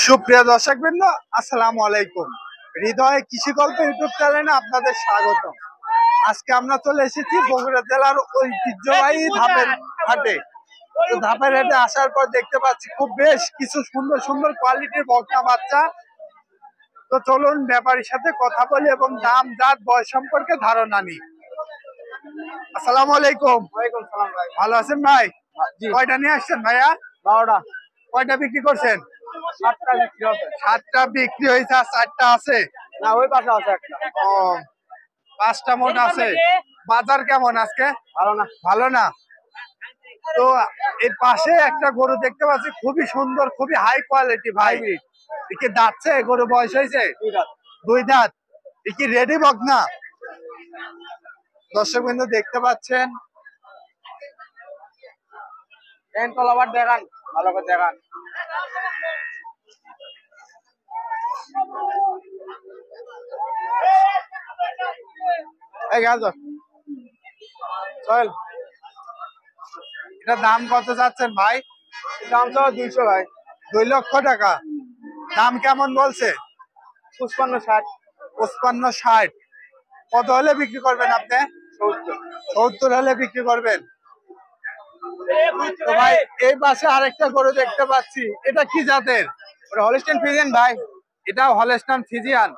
সুপ্রিয় দর্শকবৃন্দ, আসসালামু আলাইকুম। হৃদয় কৃষি গল্প ইউটিউব চ্যানেলে আপনাদের স্বাগত। আজকে আমরা চলে এসেছি বগুড়া জেলার ঐতিহ্যবাহী ধাপের হাটে। তো ধাপের হাটে আসার পর দেখতে পাচ্ছি খুব বেশ কিছু সুন্দর সুন্দর কোয়ালিটির বকনা বাচ্চা। তো চলুন ব্যাপারীর সাথে কথা বলি এবং দাম জাত বয়স সম্পর্কে ধারণা নিই। আসসালামু আলাইকুম। ওয়ালাইকুম সালাম ভাই। ভালো আছেন ভাই? জি। কয়টা নিয়ে আসছেন ভাইয়া? 12টা। কয়টা বিক্রি করছেন? 7টা বিক্রি হচ্ছে। 7টা বিক্রি হয়েছে আর 4টা আছে? না, ওই পাশে আছে একটা। ও, 5টা মোট আছে। বাজার কেমন আজকে? ভালো না। ভালো না। তো এই পাশে একটা গরু দেখতে পাচ্ছি, খুবই সুন্দর, খুবই হাই কোয়ালিটি ভাই। কি দাঁতছে? গরু বয়স হয়েছে 2 দাঁত। কি রেডি বকনা? দর্শক বিন্দু দেখতে পাচ্ছেন। আবার দেখান, ভালো করে দেখান। এই গাজর চল। এটা দাম কত যাচ্ছেন ভাই? দাম তো 200 ভাই। 2 লক্ষ টাকা। দাম কেমন বলছে? 55-60। 55-60। কত হলে বিক্রি করবেন আপনি? 70 হলে বিক্রি করবেন। তো ভাই এই পাশে আরেকটা গরু দেখতে পাচ্ছি, এটা কি জাতের? ওটা হলিস্টিয়ান ফ্রিজিয়ান ভাই। এটাও হলস্টাইন ফ্রিজিয়ান।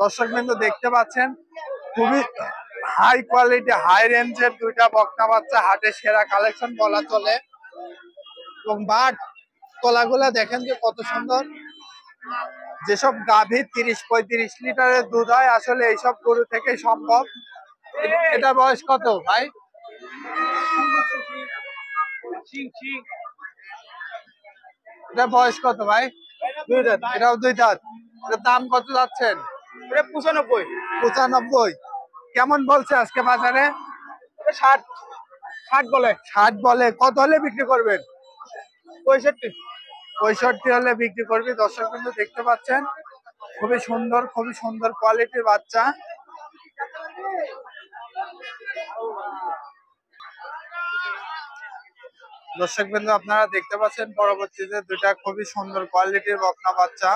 দর্শক বিন্দু দেখতে পাচ্ছেন, খুবই হাই কোয়ালিটি, হাই রেঞ্জের 2টা বকনা বাচ্চা। হাটে সেরা কালেকশন বলা চলে। এবং বাট তলাগুলা দেখেন যে কত সুন্দর। যেসব গাভী 30-35 লিটারের দুধ হয়, আসলে এইসব গরু থেকে সম্ভব। এটা বয়স কত ভাই? এটা বয়স কত ভাই? 2 দাঁত। এটাও 2 দাঁত। এটার দাম কত যাচ্ছেন? এটা 95। 95। কেমন বলছে আজকে বাজারে? এটা 60। 60 বলে। 60 বলে। কত হলে বিক্রি করবেন? 65। 65 হলে বিক্রি করবি। দর্শক কিন্তু দেখতে পাচ্ছেন, খুবই সুন্দর, খুবই সুন্দর কোয়ালিটির বাচ্চা। দর্শক বিন্দু আপনারা দেখতে পাচ্ছেন পরবর্তীতে 2টা খুবই সুন্দর কোয়ালিটির বকনা বাচ্চা।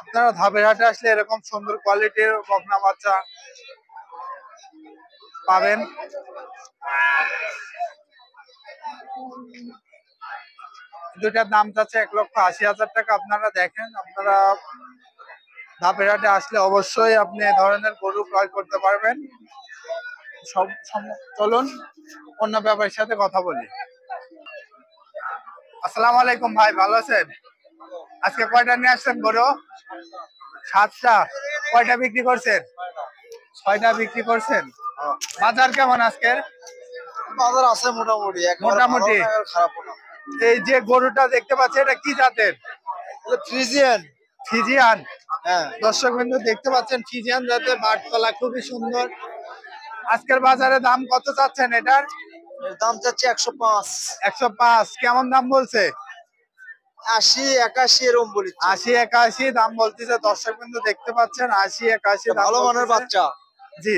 আপনারা ধাপের হাটে আসলে এরকম সুন্দর কোয়ালিটির বকনা বাচ্চা পাবেন। দুইটার দাম চাচ্ছে 1,80,000 টাকা। আপনারা দেখেন, আপনারা ধাপের হাটে আসলে অবশ্যই আপনি এ ধরনের গরু ক্রয় করতে পারবেন। চলুন অন্য ব্যাপারীর সাথে কথা বলি। আসসালামু আলাইকুম ভাই, ভালো আছেন? আজকে কয়টা নিয়ে আসছেন গরু? 7টা। কয়টা বিক্রি করছেন? 6টা বিক্রি করছেন। বাজার কেমন আজকের? বাজার আছে মোটামুটি, মোটামুটি। খারাপ না। এই যে গরুটা দেখতে পাচ্ছি, এটা কি জাতের? এটা ফ্রিজিয়ান। ফ্রিজিয়ান। হ্যাঁ। দর্শক বিন্দু দেখতে পাচ্ছেন ফ্রিজিয়ান জাতের, বাটতলা খুবই সুন্দর। আজকের বাজারে দাম কত চাচ্ছেন এটার? এর দাম চাচ্ছে 105। 105। কেমন দাম বলছে? 80-81 এরকম বলি। 80-81 দাম বলতেছে। দর্শক বিন্দু দেখতে পাচ্ছেন 80-81 দাম। ভালো মানের বাচ্চা। জি।